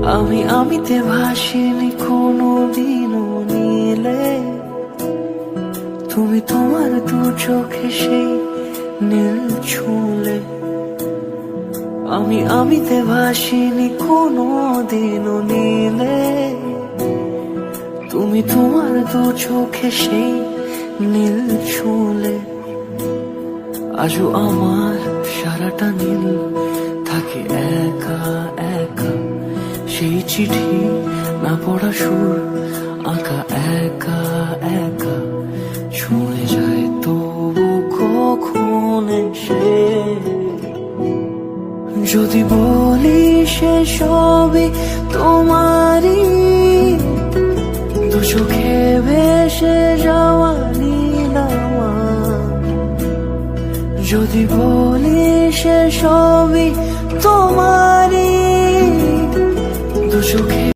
আমিতে ভাসিনি কোনোদিনও নীলে, তুমি তোমার দু চোখে সেই নীল ছুঁলে। আমিতে ভাসিনি কোনোদিনও নীলে, তুমি তোমার দু চোখে সেই নীল ছুঁলে। আজও আমার সারাটা নীল থাকে একা একা, সেই চিঠি না পড়া সুর আঁকা একা একা, ছুঁয়ে যায় তবু কখন এসে। যদি বলি সে সবই তোমারই, দু চোখে ভেসে যাওয়া নীল আমার। যদি বলি সে সবই তোমারই, দু চোখে